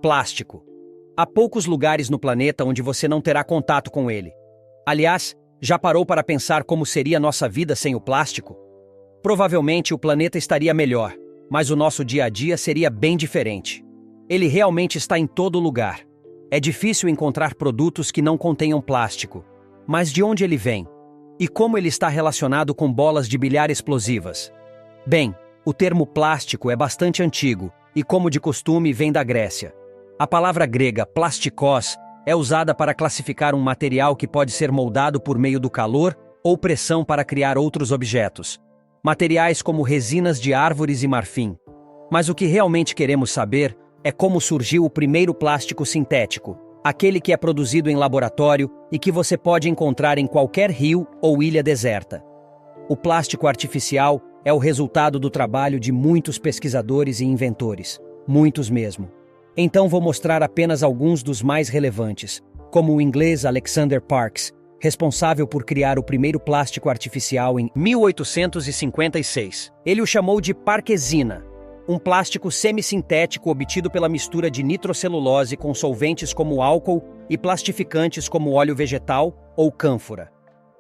Plástico. Há poucos lugares no planeta onde você não terá contato com ele. Aliás, já parou para pensar como seria nossa vida sem o plástico? Provavelmente o planeta estaria melhor, mas o nosso dia a dia seria bem diferente. Ele realmente está em todo lugar. É difícil encontrar produtos que não contenham plástico. Mas de onde ele vem? E como ele está relacionado com bolas de bilhar explosivas? Bem, o termo plástico é bastante antigo e, como de costume, vem da Grécia. A palavra grega plastikos é usada para classificar um material que pode ser moldado por meio do calor ou pressão para criar outros objetos. Materiais como resinas de árvores e marfim. Mas o que realmente queremos saber é como surgiu o primeiro plástico sintético, aquele que é produzido em laboratório e que você pode encontrar em qualquer rio ou ilha deserta. O plástico artificial é o resultado do trabalho de muitos pesquisadores e inventores, muitos mesmo. Então vou mostrar apenas alguns dos mais relevantes, como o inglês Alexander Parkes, responsável por criar o primeiro plástico artificial em 1856. Ele o chamou de parquesina, um plástico semissintético obtido pela mistura de nitrocelulose com solventes como álcool e plastificantes como óleo vegetal ou cânfora.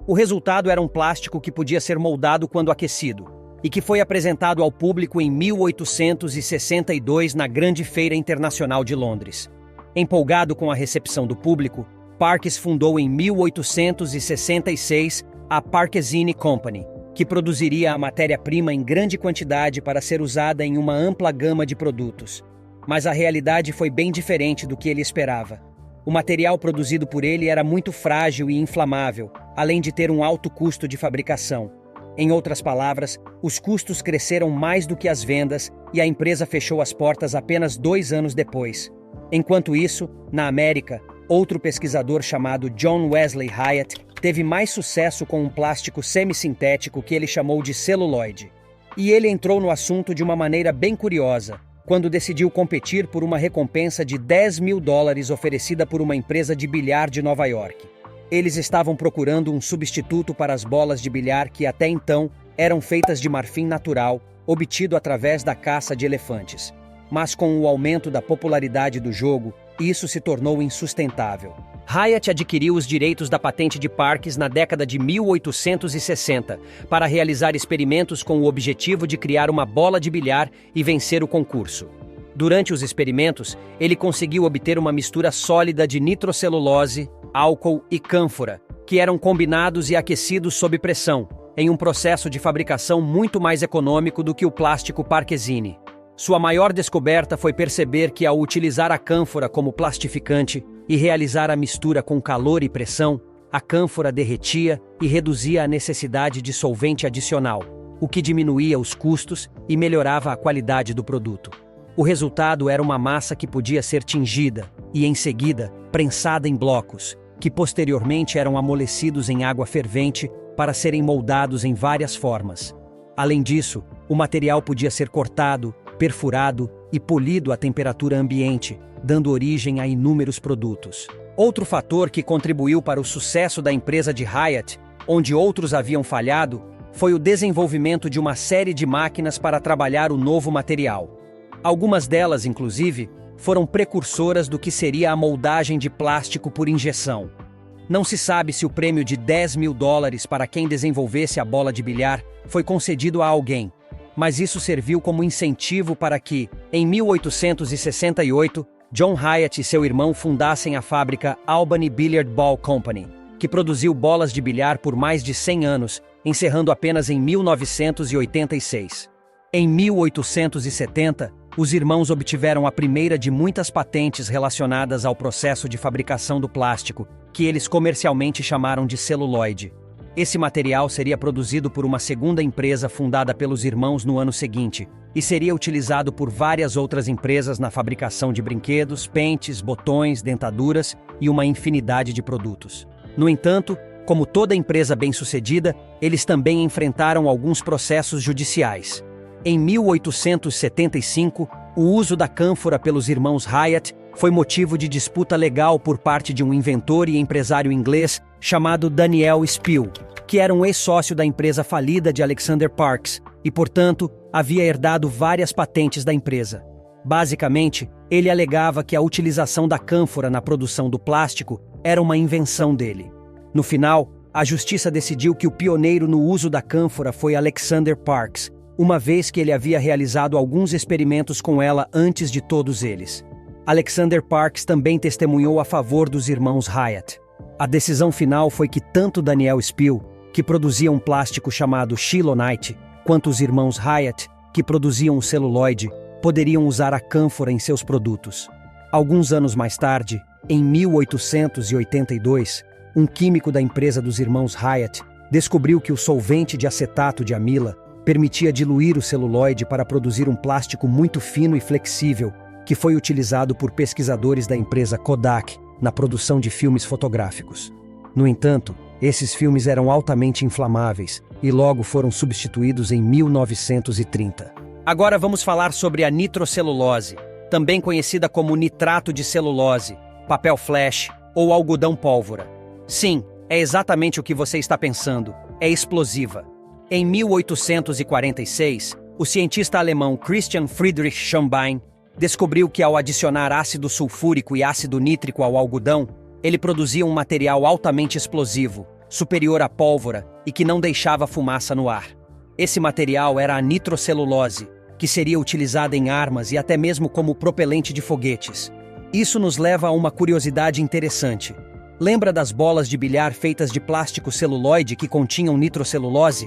O resultado era um plástico que podia ser moldado quando aquecido, e que foi apresentado ao público em 1862 na Grande Feira Internacional de Londres. Empolgado com a recepção do público, Parkes fundou em 1866 a Parkesine Company, que produziria a matéria-prima em grande quantidade para ser usada em uma ampla gama de produtos. Mas a realidade foi bem diferente do que ele esperava. O material produzido por ele era muito frágil e inflamável, além de ter um alto custo de fabricação. Em outras palavras, os custos cresceram mais do que as vendas e a empresa fechou as portas apenas 2 anos depois. Enquanto isso, na América, outro pesquisador chamado John Wesley Hyatt teve mais sucesso com um plástico semissintético que ele chamou de celuloide. E ele entrou no assunto de uma maneira bem curiosa, quando decidiu competir por uma recompensa de $10 mil oferecida por uma empresa de bilhar de Nova York. Eles estavam procurando um substituto para as bolas de bilhar que até então eram feitas de marfim natural, obtido através da caça de elefantes. Mas com o aumento da popularidade do jogo, isso se tornou insustentável. Hyatt adquiriu os direitos da patente de Parkes na década de 1860 para realizar experimentos com o objetivo de criar uma bola de bilhar e vencer o concurso. Durante os experimentos, ele conseguiu obter uma mistura sólida de nitrocelulose, álcool e cânfora, que eram combinados e aquecidos sob pressão, em um processo de fabricação muito mais econômico do que o plástico Parkesine. Sua maior descoberta foi perceber que, ao utilizar a cânfora como plastificante e realizar a mistura com calor e pressão, a cânfora derretia e reduzia a necessidade de solvente adicional, o que diminuía os custos e melhorava a qualidade do produto. O resultado era uma massa que podia ser tingida e, em seguida, prensada em blocos, que posteriormente eram amolecidos em água fervente para serem moldados em várias formas. Além disso, o material podia ser cortado, perfurado e polido à temperatura ambiente, dando origem a inúmeros produtos. Outro fator que contribuiu para o sucesso da empresa de Hyatt, onde outros haviam falhado, foi o desenvolvimento de uma série de máquinas para trabalhar o novo material. Algumas delas, inclusive, foram precursoras do que seria a moldagem de plástico por injeção. Não se sabe se o prêmio de $10 mil para quem desenvolvesse a bola de bilhar foi concedido a alguém, mas isso serviu como incentivo para que, em 1868, John Hyatt e seu irmão fundassem a fábrica Albany Billiard Ball Company, que produziu bolas de bilhar por mais de 100 anos, encerrando apenas em 1986. Em 1870, os irmãos obtiveram a primeira de muitas patentes relacionadas ao processo de fabricação do plástico, que eles comercialmente chamaram de celuloide. Esse material seria produzido por uma segunda empresa fundada pelos irmãos no ano seguinte, e seria utilizado por várias outras empresas na fabricação de brinquedos, pentes, botões, dentaduras e uma infinidade de produtos. No entanto, como toda empresa bem-sucedida, eles também enfrentaram alguns processos judiciais. Em 1875, o uso da cânfora pelos irmãos Hyatt foi motivo de disputa legal por parte de um inventor e empresário inglês chamado Daniel Spill, que era um ex-sócio da empresa falida de Alexander Parkes e, portanto, havia herdado várias patentes da empresa. Basicamente, ele alegava que a utilização da cânfora na produção do plástico era uma invenção dele. No final, a justiça decidiu que o pioneiro no uso da cânfora foi Alexander Parks, uma vez que ele havia realizado alguns experimentos com ela antes de todos eles. Alexander Parks também testemunhou a favor dos irmãos Hyatt. A decisão final foi que tanto Daniel Spill, que produzia um plástico chamado Shilonite, quanto os irmãos Hyatt, que produziam o celuloide, poderiam usar a cânfora em seus produtos. Alguns anos mais tarde, em 1882, um químico da empresa dos irmãos Hyatt descobriu que o solvente de acetato de amila permitia diluir o celuloide para produzir um plástico muito fino e flexível, que foi utilizado por pesquisadores da empresa Kodak na produção de filmes fotográficos. No entanto, esses filmes eram altamente inflamáveis e logo foram substituídos em 1930. Agora vamos falar sobre a nitrocelulose, também conhecida como nitrato de celulose, papel flash ou algodão pólvora. Sim, é exatamente o que você está pensando, é explosiva. Em 1846, o cientista alemão Christian Friedrich Schonbein descobriu que ao adicionar ácido sulfúrico e ácido nítrico ao algodão, ele produzia um material altamente explosivo, superior à pólvora e que não deixava fumaça no ar. Esse material era a nitrocelulose, que seria utilizada em armas e até mesmo como propelente de foguetes. Isso nos leva a uma curiosidade interessante. Lembra das bolas de bilhar feitas de plástico celuloide que continham nitrocelulose?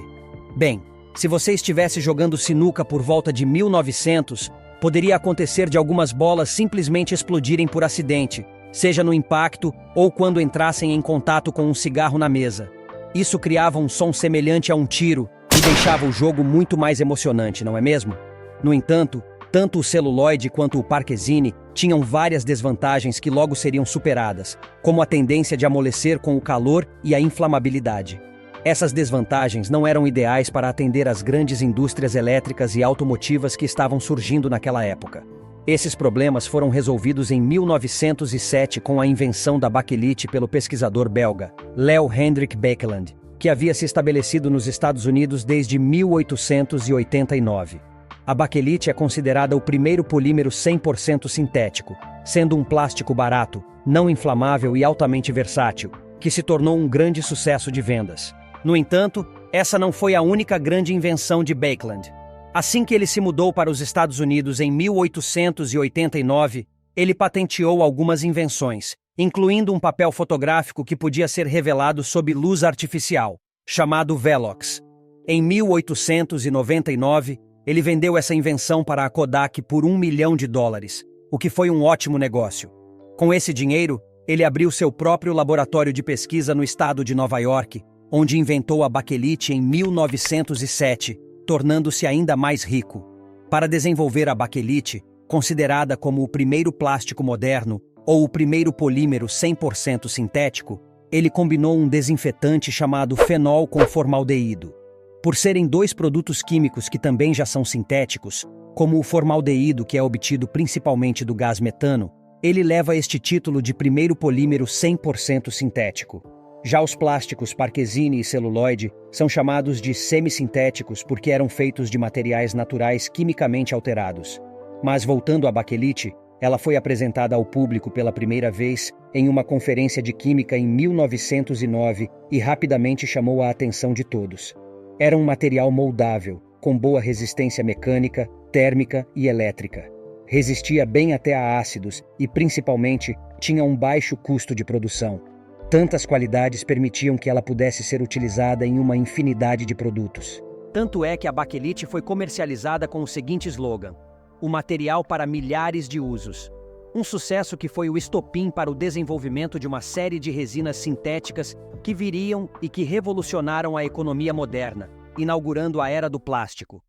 Bem, se você estivesse jogando sinuca por volta de 1900, poderia acontecer de algumas bolas simplesmente explodirem por acidente, seja no impacto ou quando entrassem em contato com um cigarro na mesa. Isso criava um som semelhante a um tiro e deixava o jogo muito mais emocionante, não é mesmo? No entanto, tanto o celuloide quanto o parquesine tinham várias desvantagens que logo seriam superadas, como a tendência de amolecer com o calor e a inflamabilidade. Essas desvantagens não eram ideais para atender às grandes indústrias elétricas e automotivas que estavam surgindo naquela época. Esses problemas foram resolvidos em 1907 com a invenção da baquelite pelo pesquisador belga Leo Hendrik Baekeland, que havia se estabelecido nos Estados Unidos desde 1889. A baquelite é considerada o primeiro polímero 100% sintético, sendo um plástico barato, não inflamável e altamente versátil, que se tornou um grande sucesso de vendas. No entanto, essa não foi a única grande invenção de Baekeland. Assim que ele se mudou para os Estados Unidos em 1889, ele patenteou algumas invenções, incluindo um papel fotográfico que podia ser revelado sob luz artificial, chamado Velox. Em 1899, ele vendeu essa invenção para a Kodak por $1 milhão, o que foi um ótimo negócio. Com esse dinheiro, ele abriu seu próprio laboratório de pesquisa no estado de Nova York, onde inventou a baquelite em 1907, tornando-se ainda mais rico. Para desenvolver a baquelite, considerada como o primeiro plástico moderno ou o primeiro polímero 100% sintético, ele combinou um desinfetante chamado fenol com formaldeído. Por serem dois produtos químicos que também já são sintéticos, como o formaldeído, que é obtido principalmente do gás metano, ele leva este título de primeiro polímero 100% sintético. Já os plásticos parquesine e celuloide são chamados de semissintéticos porque eram feitos de materiais naturais quimicamente alterados. Mas voltando à baquelite, ela foi apresentada ao público pela primeira vez em uma conferência de química em 1909 e rapidamente chamou a atenção de todos. Era um material moldável, com boa resistência mecânica, térmica e elétrica. Resistia bem até a ácidos e, principalmente, tinha um baixo custo de produção. Tantas qualidades permitiam que ela pudesse ser utilizada em uma infinidade de produtos. Tanto é que a baquelite foi comercializada com o seguinte slogan: o material para milhares de usos. Um sucesso que foi o estopim para o desenvolvimento de uma série de resinas sintéticas que viriam e que revolucionaram a economia moderna, inaugurando a era do plástico.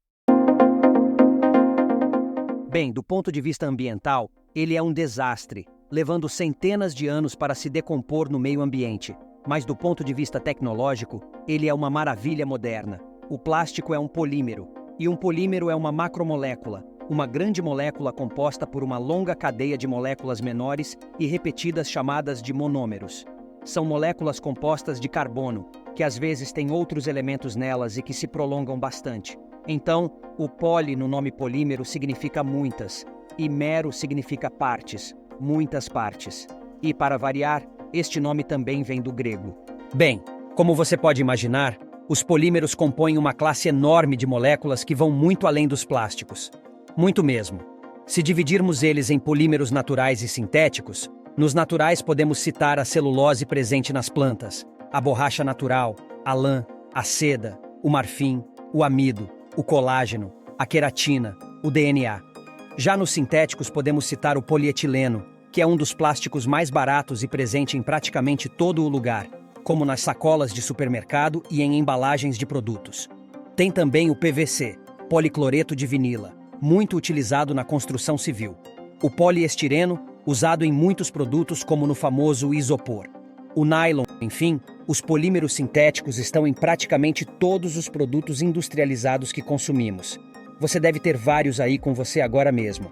Bem, do ponto de vista ambiental, ele é um desastre, levando centenas de anos para se decompor no meio ambiente. Mas do ponto de vista tecnológico, ele é uma maravilha moderna. O plástico é um polímero, e um polímero é uma macromolécula, uma grande molécula composta por uma longa cadeia de moléculas menores e repetidas chamadas de monômeros. São moléculas compostas de carbono, que às vezes têm outros elementos nelas e que se prolongam bastante. Então, o poli no nome polímero significa muitas, E mero significa partes, muitas partes. E, para variar, este nome também vem do grego. Bem, como você pode imaginar, os polímeros compõem uma classe enorme de moléculas que vão muito além dos plásticos. Muito mesmo. Se dividirmos eles em polímeros naturais e sintéticos, nos naturais podemos citar a celulose presente nas plantas, a borracha natural, a lã, a seda, o marfim, o amido, o colágeno, a queratina, o DNA. Já nos sintéticos podemos citar o polietileno, que é um dos plásticos mais baratos e presente em praticamente todo o lugar, como nas sacolas de supermercado e em embalagens de produtos. Tem também o PVC, policloreto de vinila, muito utilizado na construção civil. O poliestireno, usado em muitos produtos como no famoso isopor. O nylon, enfim, os polímeros sintéticos estão em praticamente todos os produtos industrializados que consumimos. Você deve ter vários aí com você agora mesmo.